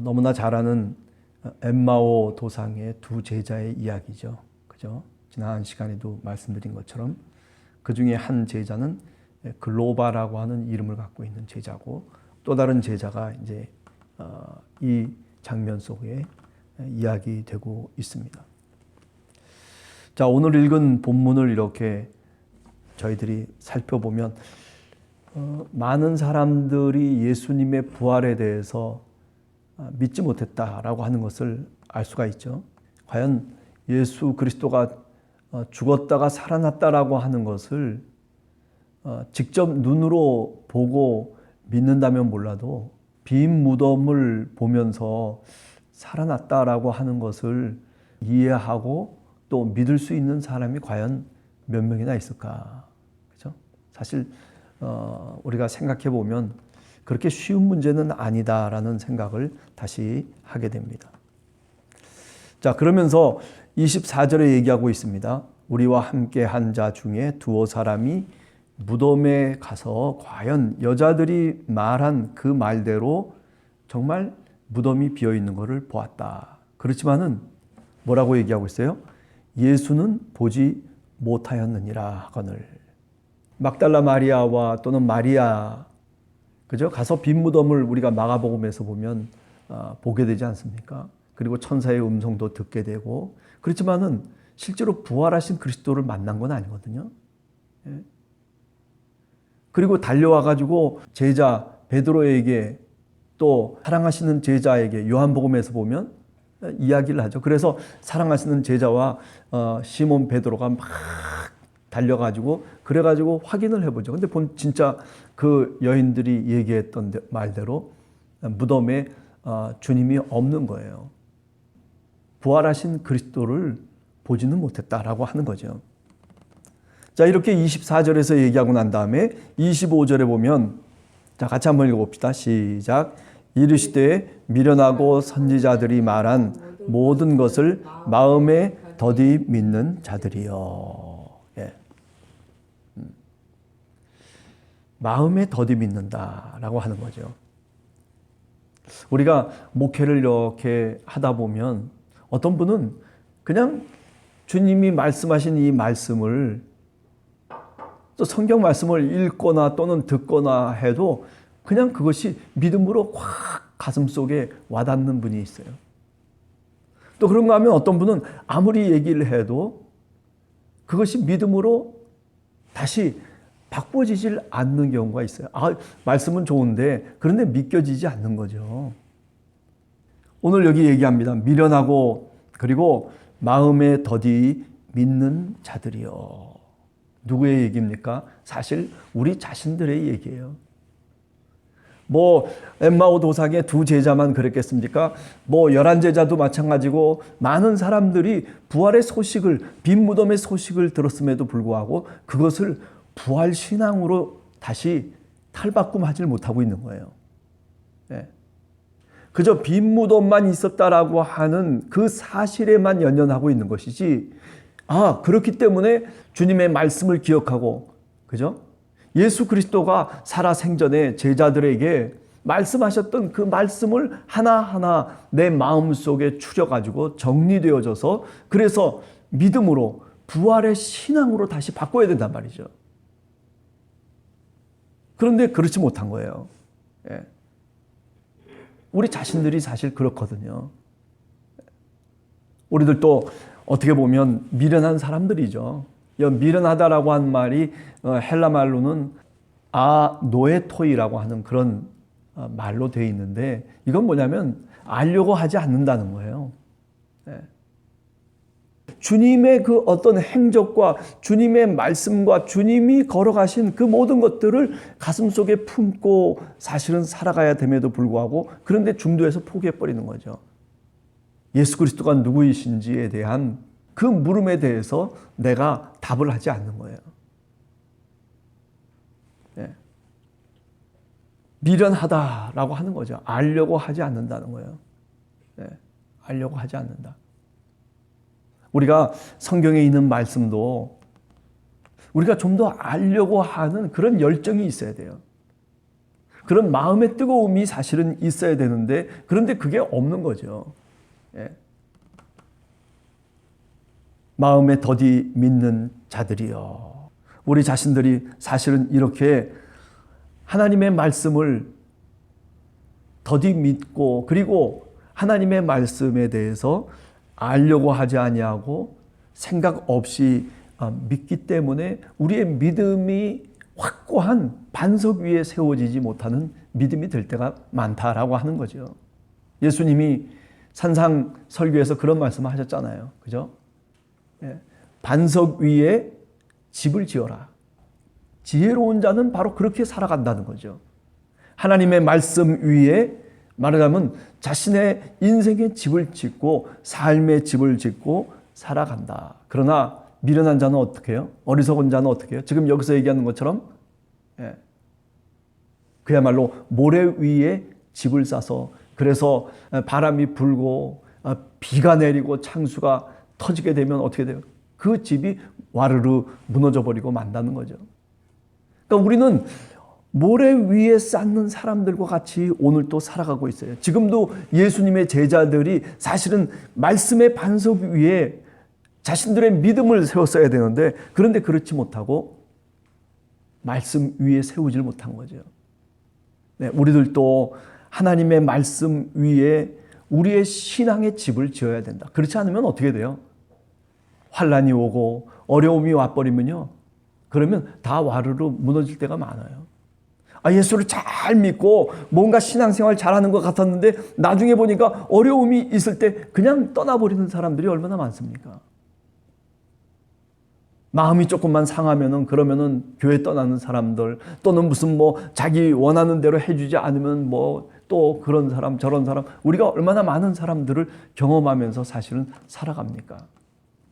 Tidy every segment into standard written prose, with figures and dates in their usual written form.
너무나 잘 아는 엠마오 도상의 두 제자의 이야기죠. 그죠? 지난 시간에도 말씀드린 것처럼 그 중에 한 제자는 글로바라고 하는 이름을 갖고 있는 제자고, 또 다른 제자가 이제 이 장면 속에 이야기되고 있습니다. 자, 오늘 읽은 본문을 이렇게 저희들이 살펴보면 많은 사람들이 예수님의 부활에 대해서 믿지 못했다라고 하는 것을 알 수가 있죠. 과연 예수 그리스도가 죽었다가 살아났다라고 하는 것을 직접 눈으로 보고 믿는다면 몰라도 빈 무덤을 보면서 살아났다라고 하는 것을 이해하고 또 믿을 수 있는 사람이 과연 몇 명이나 있을까? 그죠? 사실 우리가 생각해 보면 그렇게 쉬운 문제는 아니다라는 생각을 다시 하게 됩니다. 자, 그러면서 24절에 얘기하고 있습니다. 우리와 함께 한 자 중에 두어 사람이 무덤에 가서 과연 여자들이 말한 그 말대로 정말 무덤이 비어 있는 것을 보았다. 그렇지만은 뭐라고 얘기하고 있어요? 예수는 보지 못하였느니라 하거늘. 막달라 마리아와 또는 마리아, 그죠? 가서 빈 무덤을 우리가 마가복음에서 보면 보게 되지 않습니까? 그리고 천사의 음성도 듣게 되고, 그렇지만은 실제로 부활하신 그리스도를 만난 건 아니거든요. 예. 그리고 달려와 가지고 제자 베드로에게 또 사랑하시는 제자에게 요한복음에서 보면 이야기를 하죠. 그래서 사랑하시는 제자와 시몬 베드로가 막 달려가지고 그래가지고 확인을 해보죠. 근데 진짜 그 여인들이 얘기했던 말대로 무덤에 주님이 없는 거예요. 부활하신 그리스도를 보지는 못했다라고 하는 거죠. 자, 이렇게 24절에서 얘기하고 난 다음에 25절에 보면, 자, 같이 한번 읽어봅시다. 시작. 이르시되 미련하고 선지자들이 말한 모든 것을 마음에 더디 믿는 자들이여. 예. 마음에 더디 믿는다라고 하는 거죠. 우리가 목회를 이렇게 하다 보면 어떤 분은 그냥 주님이 말씀하신 이 말씀을, 또 성경 말씀을 읽거나 또는 듣거나 해도 그냥 그것이 믿음으로 확 가슴 속에 와닿는 분이 있어요. 또 그런가 하면 어떤 분은 아무리 얘기를 해도 그것이 믿음으로 다시 바꿔지질 않는 경우가 있어요. 말씀은 좋은데 그런데 믿겨지지 않는 거죠. 오늘 여기 얘기합니다. 미련하고 그리고 마음에 더디 믿는 자들이요. 누구의 얘기입니까? 사실 우리 자신들의 얘기예요. 엠마오 도상의 두 제자만 그랬겠습니까? 11제자도 마찬가지고 많은 사람들이 부활의 소식을, 빈 무덤의 소식을 들었음에도 불구하고 그것을 부활 신앙으로 다시 탈바꿈하지 못하고 있는 거예요. 네. 그저 빈 무덤만 있었다라고 하는 그 사실에만 연연하고 있는 것이지, 그렇기 때문에 주님의 말씀을 기억하고, 그죠? 예수 그리스도가 살아 생전에 제자들에게 말씀하셨던 그 말씀을 하나하나 내 마음속에 추려가지고 정리되어져서, 그래서 믿음으로 부활의 신앙으로 다시 바꿔야 된단 말이죠. 그런데 그렇지 못한 거예요. 예. 우리 자신들이 사실 그렇거든요. 우리들도 어떻게 보면 미련한 사람들이죠. 미련하다라고 한 말이 헬라 말로는 노에토이라고 하는 그런 말로 되어 있는데, 이건 뭐냐면 알려고 하지 않는다는 거예요. 네. 주님의 그 어떤 행적과 주님의 말씀과 주님이 걸어가신 그 모든 것들을 가슴속에 품고 사실은 살아가야 됨에도 불구하고, 그런데 중도에서 포기해버리는 거죠. 예수 그리스도가 누구이신지에 대한 그 물음에 대해서 내가 답을 하지 않는 거예요. 네. 미련하다라고 하는 거죠. 알려고 하지 않는다는 거예요. 네. 알려고 하지 않는다. 우리가 성경에 있는 말씀도 우리가 좀 더 알려고 하는 그런 열정이 있어야 돼요. 그런 마음의 뜨거움이 사실은 있어야 되는데 그런데 그게 없는 거죠. 예. 마음에 더디 믿는 자들이여. 우리 자신들이 사실은 이렇게 하나님의 말씀을 더디 믿고 그리고 하나님의 말씀에 대해서 알려고 하지 아니하고 생각 없이 믿기 때문에 우리의 믿음이 확고한 반석 위에 세워지지 못하는 믿음이 될 때가 많다라고 하는 거죠. 예수님이 산상 설교에서 그런 말씀을 하셨잖아요. 그죠? 예. 반석 위에 집을 지어라. 지혜로운 자는 바로 그렇게 살아간다는 거죠. 하나님의 말씀 위에 말하자면 자신의 인생의 집을 짓고 삶의 집을 짓고 살아간다. 그러나 미련한 자는 어떻게 해요? 어리석은 자는 어떻게 해요? 지금 여기서 얘기하는 것처럼 그야말로 모래 위에 집을 싸서 그래서 바람이 불고 비가 내리고 창수가 터지게 되면 어떻게 돼요? 그 집이 와르르 무너져 버리고 만다는 거죠. 그러니까 우리는 모래 위에 쌓는 사람들과 같이 오늘 또 살아가고 있어요. 지금도 예수님의 제자들이 사실은 말씀의 반석 위에 자신들의 믿음을 세웠어야 되는데 그런데 그렇지 못하고 말씀 위에 세우질 못한 거죠. 네, 우리들도 하나님의 말씀 위에 우리의 신앙의 집을 지어야 된다. 그렇지 않으면 어떻게 돼요? 환난이 오고 어려움이 와버리면요. 그러면 다 와르르 무너질 때가 많아요. 예수를 잘 믿고 뭔가 신앙생활 잘하는 것 같았는데 나중에 보니까 어려움이 있을 때 그냥 떠나버리는 사람들이 얼마나 많습니까? 마음이 조금만 상하면은 그러면은 교회 떠나는 사람들 또는 무슨 자기 원하는 대로 해주지 않으면 또 그런 사람 저런 사람 우리가 얼마나 많은 사람들을 경험하면서 사실은 살아갑니까?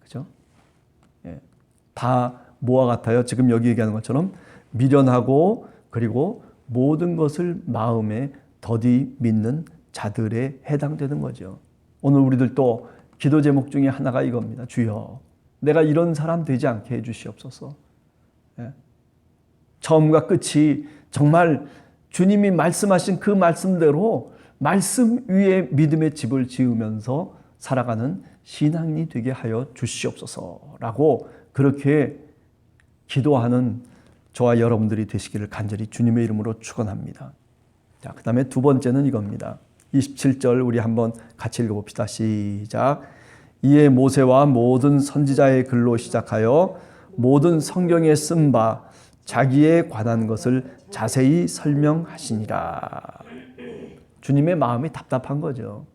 그죠? 예. 다 뭐와 같아요? 지금 여기 얘기하는 것처럼 미련하고 그리고 모든 것을 마음에 더디 믿는 자들에 해당되는 거죠. 오늘 우리들도 기도 제목 중에 하나가 이겁니다. 주여, 내가 이런 사람 되지 않게 해주시옵소서. 예. 처음과 끝이 정말 주님이 말씀하신 그 말씀대로 말씀 위에 믿음의 집을 지으면서 살아가는 신앙인이 되게 하여 주시옵소서라고 그렇게 기도하는 저와 여러분들이 되시기를 간절히 주님의 이름으로 축원합니다. 자, 그 다음에 두 번째는 이겁니다. 27절 우리 한번 같이 읽어봅시다. 시작. 이에 모세와 모든 선지자의 글로 시작하여 모든 성경에 쓴 바 자기에 관한 것을 자세히 설명하시니라. 주님의 마음이 답답한 거죠.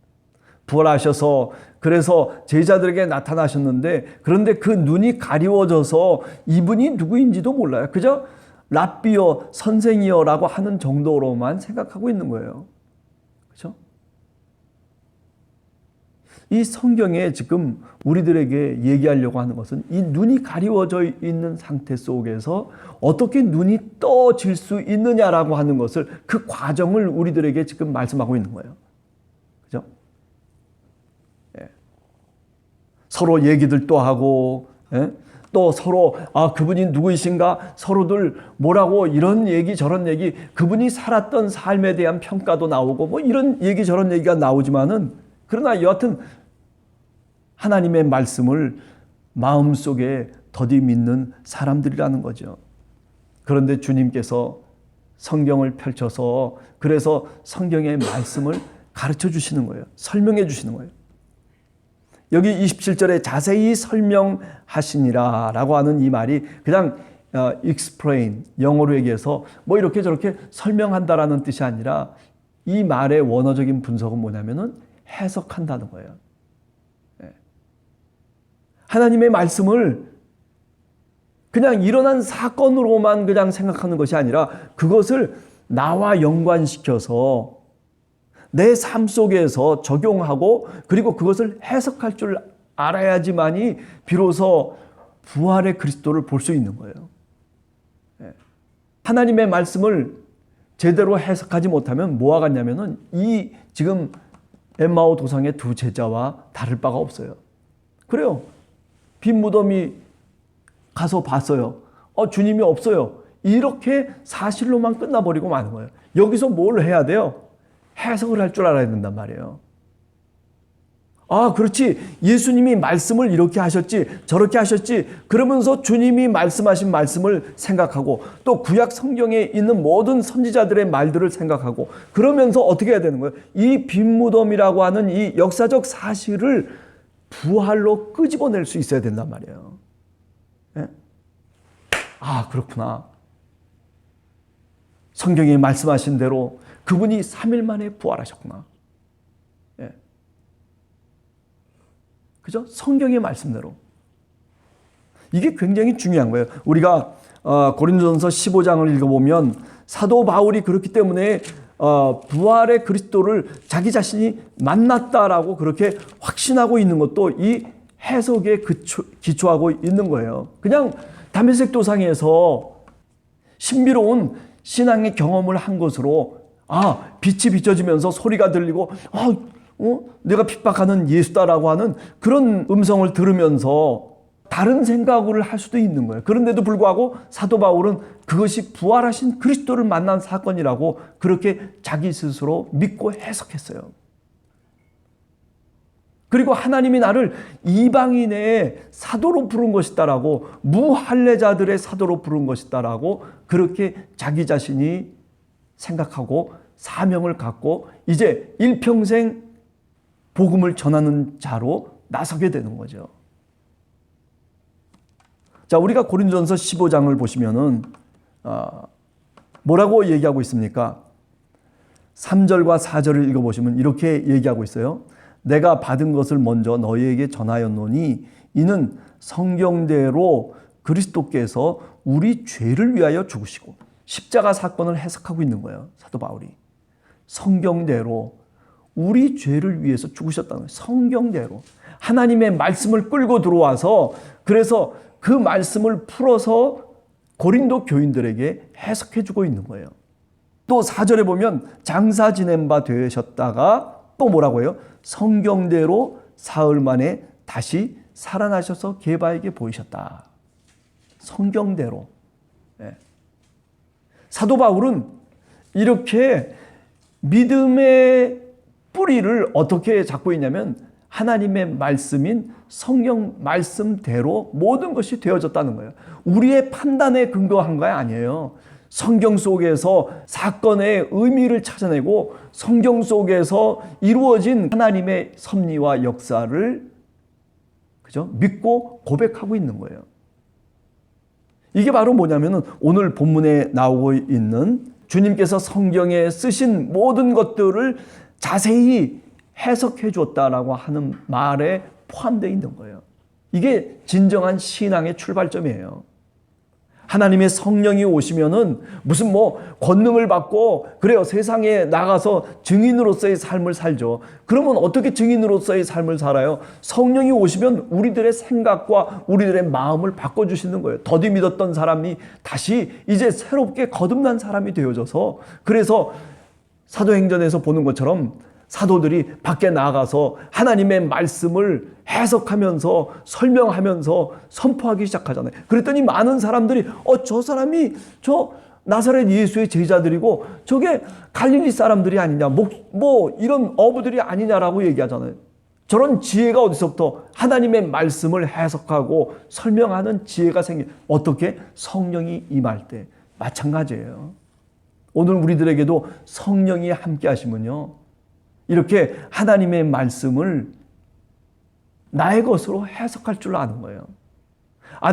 부활하셔서 그래서 제자들에게 나타나셨는데 그런데 그 눈이 가리워져서 이분이 누구인지도 몰라요. 그저 랍비여 선생이여라고 하는 정도로만 생각하고 있는 거예요. 그렇죠? 이 성경에 지금 우리들에게 얘기하려고 하는 것은 이 눈이 가리워져 있는 상태 속에서 어떻게 눈이 떠질 수 있느냐라고 하는 것을 그 과정을 우리들에게 지금 말씀하고 있는 거예요. 그죠? 예. 서로 얘기들 또 하고, 예? 또 서로 그분이 누구이신가 서로들 뭐라고 이런 얘기 저런 얘기 그분이 살았던 삶에 대한 평가도 나오고 이런 얘기 저런 얘기가 나오지만은 그러나 여하튼 하나님의 말씀을 마음속에 더디 믿는 사람들이라는 거죠. 그런데 주님께서 성경을 펼쳐서 그래서 성경의 말씀을 가르쳐 주시는 거예요. 설명해 주시는 거예요. 여기 27절에 자세히 설명하시니라 라고 하는 이 말이 그냥 explain, 영어로 얘기해서 이렇게 저렇게 설명한다라는 뜻이 아니라 이 말의 원어적인 분석은 뭐냐면은 해석한다는 거예요. 하나님의 말씀을 그냥 일어난 사건으로만 그냥 생각하는 것이 아니라 그것을 나와 연관시켜서 내 삶 속에서 적용하고 그리고 그것을 해석할 줄 알아야지만이 비로소 부활의 그리스도를 볼 수 있는 거예요. 하나님의 말씀을 제대로 해석하지 못하면 뭐와 같냐면은 이 지금 엠마오 도상의 두 제자와 다를 바가 없어요. 그래요. 빈 무덤이 가서 봤어요. 주님이 없어요. 이렇게 사실로만 끝나버리고 마는 거예요. 여기서 뭘 해야 돼요? 해석을 할 줄 알아야 된단 말이에요. 아, 그렇지. 예수님이 말씀을 이렇게 하셨지, 저렇게 하셨지. 그러면서 주님이 말씀하신 말씀을 생각하고 또 구약 성경에 있는 모든 선지자들의 말들을 생각하고 그러면서 어떻게 해야 되는 거예요? 이 빈무덤이라고 하는 이 역사적 사실을 부활로 끄집어낼 수 있어야 된단 말이에요. 예? 아, 그렇구나. 성경에 말씀하신 대로 그분이 3일 만에 부활하셨구나. 예. 그죠? 성경의 말씀대로. 이게 굉장히 중요한 거예요. 우리가 고린도전서 15장을 읽어보면 사도 바울이 그렇기 때문에 부활의 그리스도를 자기 자신이 만났다라고 그렇게 확신하고 있는 것도 이 해석에 기초하고 있는 거예요. 그냥 다메섹 도상에서 신비로운 신앙의 경험을 한 것으로 빛이 비춰지면서 소리가 들리고 내가 핍박하는 예수다라고 하는 그런 음성을 들으면서 다른 생각을 할 수도 있는 거예요. 그런데도 불구하고 사도 바울은 그것이 부활하신 그리스도를 만난 사건이라고 그렇게 자기 스스로 믿고 해석했어요. 그리고 하나님이 나를 이방인의 사도로 부른 것이다라고, 무할례자들의 사도로 부른 것이다라고 그렇게 자기 자신이 생각하고 사명을 갖고 이제 일평생 복음을 전하는 자로 나서게 되는 거죠. 자, 우리가 고린도전서 15장을 보시면은 뭐라고 얘기하고 있습니까? 3절과 4절을 읽어보시면 이렇게 얘기하고 있어요. 내가 받은 것을 먼저 너희에게 전하였노니 이는 성경대로 그리스도께서 우리 죄를 위하여 죽으시고, 십자가 사건을 해석하고 있는 거예요, 사도 바울이. 성경대로 우리 죄를 위해서 죽으셨다는 거예요. 성경대로 하나님의 말씀을 끌고 들어와서, 그래서 그 말씀을 풀어서 고린도 교인들에게 해석해 주고 있는 거예요. 또 4절에 보면 장사 지낸 바 되셨다가 또 뭐라고 해요? 성경대로 사흘 만에 다시 살아나셔서 게바에게 보이셨다. 성경대로. 네. 사도 바울은 이렇게 믿음의 뿌리를 어떻게 잡고 있냐면 하나님의 말씀인 성경 말씀대로 모든 것이 되어졌다는 거예요. 우리의 판단에 근거한 거 아니에요. 성경 속에서 사건의 의미를 찾아내고 성경 속에서 이루어진 하나님의 섭리와 역사를 그죠? 믿고 고백하고 있는 거예요. 이게 바로 뭐냐면은 오늘 본문에 나오고 있는 주님께서 성경에 쓰신 모든 것들을 자세히 해석해 줬다라고 하는 말에 포함되어 있는 거예요. 이게 진정한 신앙의 출발점이에요. 하나님의 성령이 오시면은 무슨 권능을 받고 그래요, 세상에 나가서 증인으로서의 삶을 살죠. 그러면 어떻게 증인으로서의 삶을 살아요? 성령이 오시면 우리들의 생각과 우리들의 마음을 바꿔주시는 거예요. 더디 믿었던 사람이 다시 이제 새롭게 거듭난 사람이 되어져서, 그래서 사도행전에서 보는 것처럼 사도들이 밖에 나가서 하나님의 말씀을 해석하면서 설명하면서 선포하기 시작하잖아요. 그랬더니 많은 사람들이 저 사람이 저 나사렛 예수의 제자들이고 저게 갈릴리 사람들이 아니냐, 이런 어부들이 아니냐라고 얘기하잖아요. 저런 지혜가 어디서부터 하나님의 말씀을 해석하고 설명하는 지혜가 어떻게? 성령이 임할 때. 마찬가지예요. 오늘 우리들에게도 성령이 함께 하시면요, 이렇게 하나님의 말씀을 나의 것으로 해석할 줄 아는 거예요.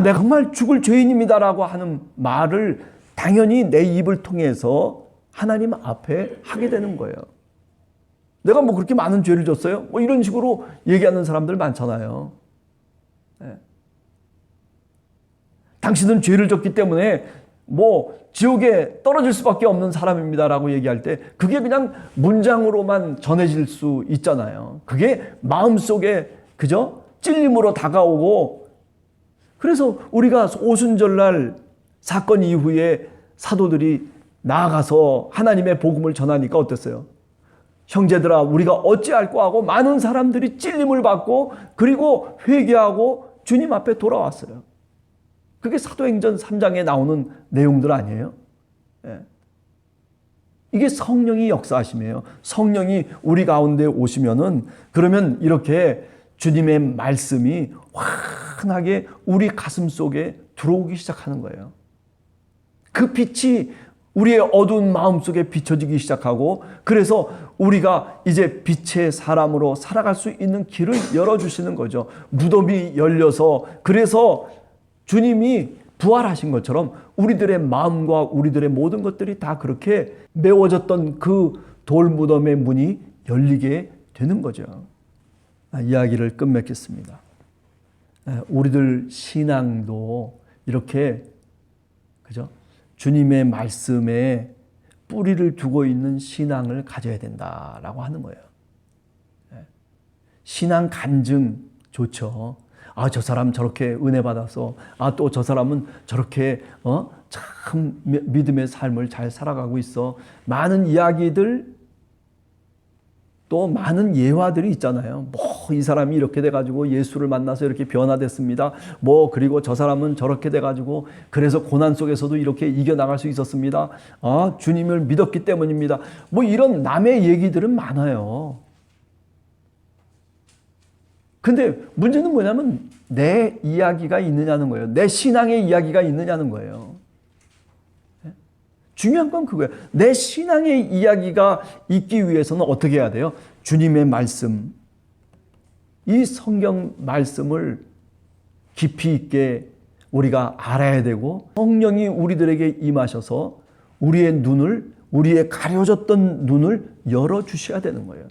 내가 정말 죽을 죄인입니다라고 하는 말을 당연히 내 입을 통해서 하나님 앞에 하게 되는 거예요. 내가 그렇게 많은 죄를 졌어요? 이런 식으로 얘기하는 사람들 많잖아요. 네. 당신은 죄를 졌기 때문에 지옥에 떨어질 수밖에 없는 사람입니다라고 얘기할 때 그게 그냥 문장으로만 전해질 수 있잖아요. 그게 마음속에 그저 찔림으로 다가오고, 그래서 우리가 오순절날 사건 이후에 사도들이 나아가서 하나님의 복음을 전하니까 어땠어요? 형제들아, 우리가 어찌할꼬 하고 많은 사람들이 찔림을 받고 그리고 회개하고 주님 앞에 돌아왔어요. 그게 사도행전 3장에 나오는 내용들 아니에요? 예. 이게 성령이 역사하심이에요. 성령이 우리 가운데 오시면은 그러면 이렇게 주님의 말씀이 환하게 우리 가슴 속에 들어오기 시작하는 거예요. 그 빛이 우리의 어두운 마음속에 비춰지기 시작하고 그래서 우리가 이제 빛의 사람으로 살아갈 수 있는 길을 열어주시는 거죠. 무덤이 열려서 그래서 주님이 부활하신 것처럼 우리들의 마음과 우리들의 모든 것들이 다 그렇게 메워졌던 그 돌무덤의 문이 열리게 되는 거죠. 이야기를 끝맺겠습니다. 우리들 신앙도 이렇게 그죠? 주님의 말씀에 뿌리를 두고 있는 신앙을 가져야 된다라고 하는 거예요. 신앙 간증 좋죠. 저 사람 저렇게 은혜 받아서, 또 저 사람은 저렇게 참 믿음의 삶을 잘 살아가고 있어. 많은 이야기들, 또 많은 예화들이 있잖아요. 이 사람이 이렇게 돼가지고 예수를 만나서 이렇게 변화됐습니다. 그리고 저 사람은 저렇게 돼가지고 그래서 고난 속에서도 이렇게 이겨나갈 수 있었습니다. 주님을 믿었기 때문입니다. 이런 남의 얘기들은 많아요. 근데 문제는 뭐냐면 내 이야기가 있느냐는 거예요. 내 신앙의 이야기가 있느냐는 거예요. 중요한 건 그거예요. 내 신앙의 이야기가 있기 위해서는 어떻게 해야 돼요? 주님의 말씀, 이 성경 말씀을 깊이 있게 우리가 알아야 되고 성령이 우리들에게 임하셔서 우리의 눈을, 우리의 가려졌던 눈을 열어주셔야 되는 거예요.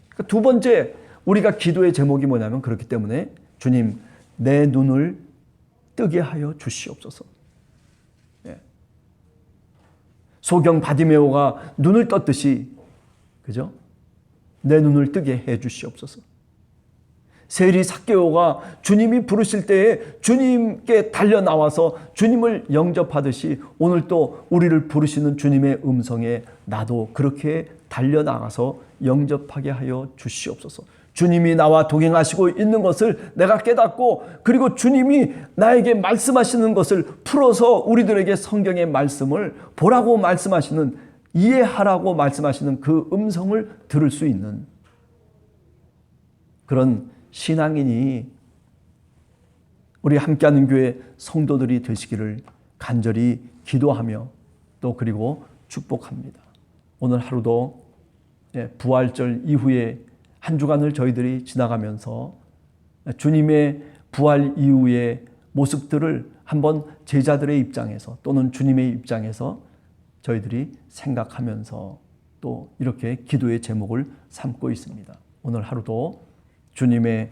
그러니까 두 번째 우리가 기도의 제목이 뭐냐면 그렇기 때문에 주님 내 눈을 뜨게 하여 주시옵소서. 소경 바디메오가 눈을 떴듯이 그죠? 내 눈을 뜨게 해 주시옵소서. 세리 삭개오가 주님이 부르실 때에 주님께 달려 나와서 주님을 영접하듯이 오늘 또 우리를 부르시는 주님의 음성에 나도 그렇게 달려 나가서 영접하게 하여 주시옵소서. 주님이 나와 동행하시고 있는 것을 내가 깨닫고 그리고 주님이 나에게 말씀하시는 것을 풀어서 우리들에게 성경의 말씀을 보라고 말씀하시는, 이해하라고 말씀하시는 그 음성을 들을 수 있는 그런 신앙인이 우리 함께하는 교회 성도들이 되시기를 간절히 기도하며 또 그리고 축복합니다. 오늘 하루도 부활절 이후에 한 주간을 저희들이 지나가면서 주님의 부활 이후의 모습들을 한번 제자들의 입장에서 또는 주님의 입장에서 저희들이 생각하면서 또 이렇게 기도의 제목을 삼고 있습니다. 오늘 하루도 주님의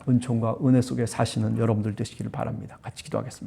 은총과 은혜 속에 사시는 여러분들 되시기를 바랍니다. 같이 기도하겠습니다.